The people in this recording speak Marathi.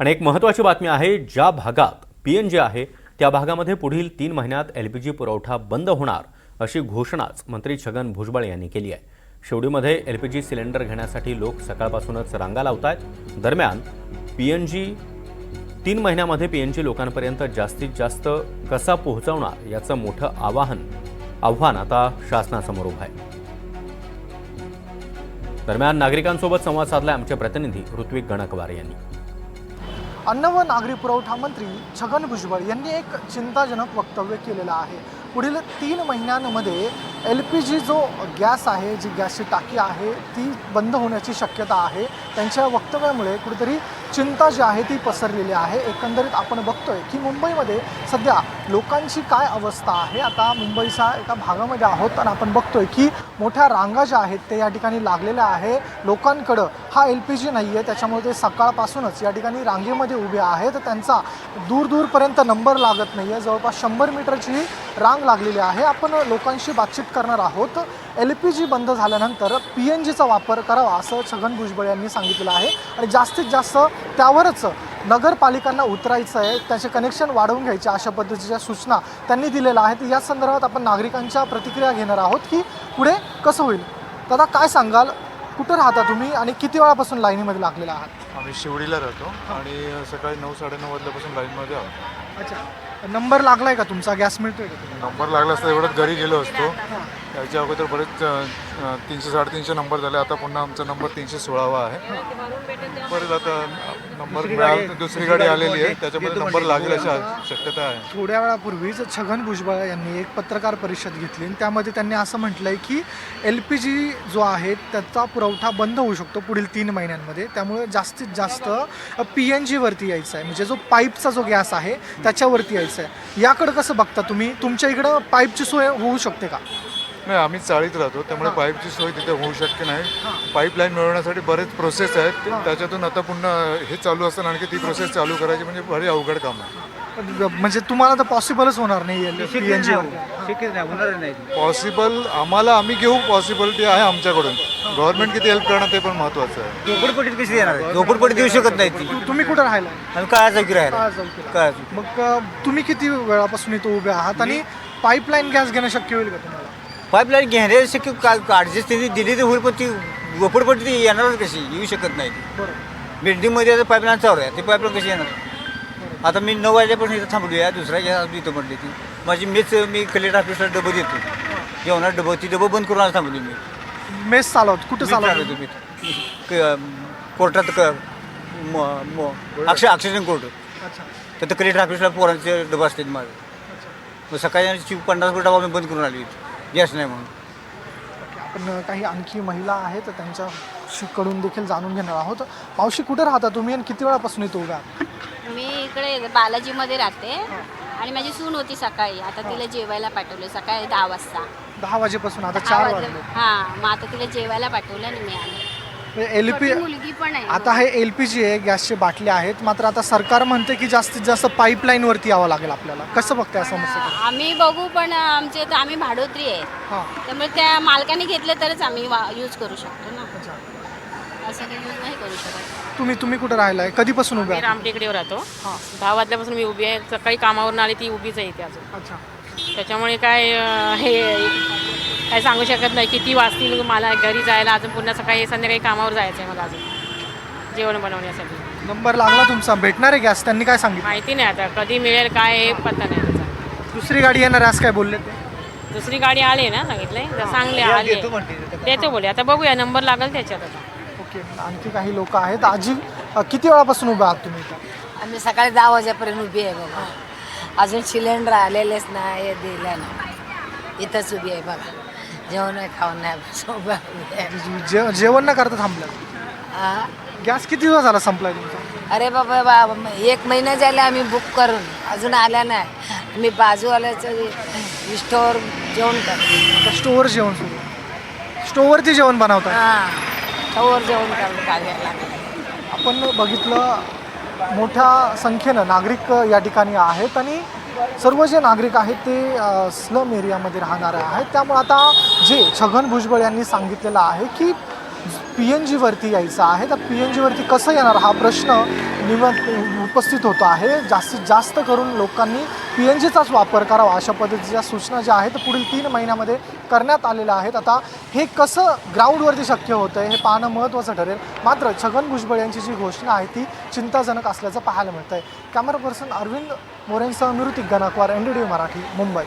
आणि एक महत्त्वाची बातमी आहे, ज्या भागात पीएनजी आहे त्या भागामध्ये पुढील 3 महिन्यात एलपीजी पुरवठा बंद होणार अशी घोषणाच मंत्री छगन भुजबळ यांनी केली आहे। शेवडीमध्ये एलपीजी सिलेंडर घेण्यासाठी लोक सकाळपासूनच रांगा लावतात। दरम्यान पीएनजी 3 महिन्यामध्ये पीएनजी लोकांपर्यंत जास्तीत जास्त कसा पोहोचवणार याचं मोठं आव्हान आता शासनासमोर उभं आहे। दरम्यान नागरिकांसोबत संवाद साधला आमचे प्रतिनिधी ऋत्विक गणकवार यांनी। अन्न व नागरी पुरवठा मंत्री छगन भुजबळ यांनी एक चिंताजनक वक्तव्य केलेलं आहे। पुढील 3 महिन्यांमध्ये एलपीजी जो गॅस आहे, जी गॅसची टाकी आहे ती बंद होण्याची शक्यता आहे। त्यांच्या वक्तव्यामुळे कुठेतरी चिंता जी आहे ती पसरलेली आहे। एकंदरीत आपण बघतोय की मुंबईमध्ये सध्या लोकांची काय अवस्था आहे। आता मुंबईच्या एका भागामध्ये आहोत आणि आपण बघतोय की मोठ्या रांगा ज्या आहेत ते या ठिकाणी लागलेल्या आहे। लोकांकडे हा एलपीजी नाही आहे, त्याच्यामुळे ते सकाळपासूनच या ठिकाणी रांगेमध्ये उभे आहेत। त्यांचा दूरपर्यंत नंबर लागत नाही आहे, जवळपास 100 मीटरची रांग लागलेली आहे। आपण लोकांशी बातचीत करणार आहोत। एलपीजी बंद झाल्यानंतर पीएनजीचा वापर करावा असं छगन भुजबळ यांनी सांगितलं आहे आणि जास्तीत जास्त त्यावरच नगरपालिकांना उतरायचं आहे, त्याचे कनेक्शन वाढवून घ्यायचे अशा पद्धतीच्या सूचना त्यांनी दिलेल्या आहेत। या संदर्भात आपण नागरिकांच्या प्रतिक्रिया घेणार आहोत की पुढे कसं होईल। दादा काय सांगाल, कुठं राहता तुम्ही आणि किती वेळापासून लाईनीमध्ये लागलेला आहात? आम्ही शिवडीला राहतो आणि सकाळी 9-9:30 वाजल्यापासून लाईनमध्ये आहोत। अच्छा, नंबर लागलाय का तुमचा? गॅस मिळतोय का? नंबर लागला असता एवढंच घरी गेलो असतो। याच्या अगोदर बरेच 300-350 नंबर झाले, आता पुन्हा आमचा नंबर 316वा आहे। परत आता नंबर मिळाला, दुसरी गाडी आलेली आहे, त्याच्यामध्ये नंबर लागेल अशी शक्यता आहे। थोड्या वेळापूर्वीच छगन भुजबळ यांनी एक पत्रकार परिषद घेतली आणि त्यामध्ये त्यांनी असं म्हटलंय की एलपीजी जो आहे त्याचा पुरवठा बंद होऊ शकतो पुढील 3 महिन्यांमध्ये, त्यामुळे जास्तीत जास्त पीएनजीवरती यायचं आहे, म्हणजे जो पाईपचा जो गॅस आहे त्याच्यावरती यायचं आहे। याकडे कसं बघता तुम्ही? तुमच्या इकडं पाईपची सोय होऊ शकते का? नाही, आम्ही चाळीत राहतो, त्यामुळे पाईपची सोय तिथे होऊ शक्य नाही। पाईपलाईन मिळवण्यासाठी बरेच प्रोसेस आहेत, त्याच्यातून आता पुन्हा हे चालू असताना आणखी ती प्रोसेस चालू करायची म्हणजे भारी अवघड काम आहे। म्हणजे तुम्हाला तर पॉसिबलच होणार नाही पीएनजी पॉसिबल आम्हाला, आम्ही घेऊ, पॉसिबिलिटी आहे आमच्याकडून। गव्हर्नमेंट किती हेल्प करणं ते पण महत्त्वाचं आहे। झोपडपट्टीत कशी देणार? झोपडपट्टी देऊ शकत नाही ती। तुम्ही कुठं राहायला? आम्ही काय चौकी राहायला काळा चौकीला. काय मग तुम्ही किती वेळापासून इथं उभे आहात आणि पाईपलाईन गॅस घेणं शक्य होईल का तुम्हाला? पाईपलाईन घेण्याची शक्य ॲडजस्ट त्यांनी दिली तर होईल, पण ती झोपडपट्टी ती येणारच कशी? येऊ शकत नाही ती। बरोबर। बिल्डिंगमध्ये आता पाईपलाईन चालू आहे, ती पाईपलाईन कशी येणार? आता मी 9 वाजल्यापासून इथं थांबलो आहे, दुसऱ्या गॅस इथं म्हटली ती माझी मी कलेक्टर ऑफिसला डबं देतो, जेवणार डबं, ती डबं बंद करून थांबली मी। मेस चालवत कुठं चालवतो तुम्ही? कोर्टात अक्षरशः कोर्ट, अच्छा तर कलेक्टर ऑफिसला पोरांचे डबं असतात माझं। मग सकाळी 50 डबा मी बंद करून आली, गॅस नाही म्हणून। आपण काही आणखी महिला आहेत त्यांच्याकडून देखील जाणून घेणार आहोत। मावशी कुठे राहता तुम्ही आणि किती वेळापासून इथं उभ्या आहात? मी इकडे बालाजीमध्ये राहते आणि माझी सून होती सकाळी, आता तिला जेवायला पाठवलं सकाळी 10 वाजता। 10 वाजेपासून आता 10 4 वाजले. वाजले। हां, मग आता तिला जेवायला पाठवलं आणि मी आले। एलपी मुलगी पण आहे। आता हे एलपीजी आहे, गॅसचे बाटले आहेत, मात्र आता सरकार म्हणते की जास्तीत जास्त पाईपलाईन वरती यावं लागेल आपल्याला। कसं बघताय समस्या? आम्ही बघू, पण आम्ही भाडोत्री आहे, हां, त्यामुळे त्या मालकाने घेतले तरच आम्ही यूज करू शकतो ना, असं काही यूज नाही करू शकत। तुम्ही कुठे राहिलाय? कधीपासून उभ्या मी आहात? रामटेकडीवर राहतो। हां, 10 वाजल्यापासून मी उभी आहे, सकाळी कामावरून आली ती उभीच आहे इथे अजून। अच्छा। त्याच्यामुळे काय सांगू शकत नाही किती वाजतील मला घरी जायला, अजून पुन्हा सकाळी संध्याकाळी कामावर जायचं आहे मला अजून जेवण बनवण्यासाठी। नंबर लागला तुमचा, भेटणार आहे गॅस? त्यांनी काय सांगितलं? माहिती नाही आता कधी मिळेल काय हे पत्ता नाही त्याचा। दुसरी गाडी येणार आहे असं काय बोलले ते? दुसरी गाडी आली ना, सांगितलंय चांगले आले देतो बोले, आता बघूया नंबर लागेल त्याच्यात आता। ओके, आणखी काही लोक आहेत। आजी किती वेळापासून उभ्या आहात तुम्ही इथं? आम्ही सकाळी 10 वाजेपर्यंत उभी आहे बाबा, अजून सिलेंडर आलेलेच नाही, हे दिलं नाही, इथंच उभी आहे बघा। जेवण नाही, खाऊन नाही, बस उभं आहे। जेवण न करता थांबलं? हा? गॅस किती दिवस झाला संपलाय तुमचा? अरे बाबा 1 महिना झाला आम्ही बुक करून, अजून आला नाही। आम्ही बाजूवाल्याचं स्टोअर जेवण करतो। स्टोअर जेवण सुरू? स्टोअरवरती जेवण बनवतात? हां, स्टोअर जेवण करून काढायला लागलं। आपण बघितलं मोठ्या संख्येनं नागरिक या ठिकाणी आहेत आणि सर्व जे नागरिक आहेत ते स्लम एरियामध्ये राहणारे आहेत। त्यामुळे आता जे छगन भुजबळ यांनी सांगितलेलं आहे की PNG वरती यायचं आहे, तर PNG वरती कसं येणार हा प्रश्न उपस्थित होतो आहे. जास्तीत जास्त करून लोकांनी PNGचाच वापर करावा अशा पद्धतीच्या सूचना ज्या आहेत पुढील 3 महिन्यामध्ये करण्यात आलेल्या आहेत. आता हे कसं ग्राउंडवरती शक्य होतं आहे हे पाहणं महत्त्वाचं ठरेल. मात्र छगन भुजबळ यांची जी घोषणा आहे ती चिंताजनक असल्याचं पाहायला मिळतं आहे. कॅमेरा पर्सन अरविंद मोरेंसह निवृत्ती गणाकवार, NDTV मराठी, मुंबई.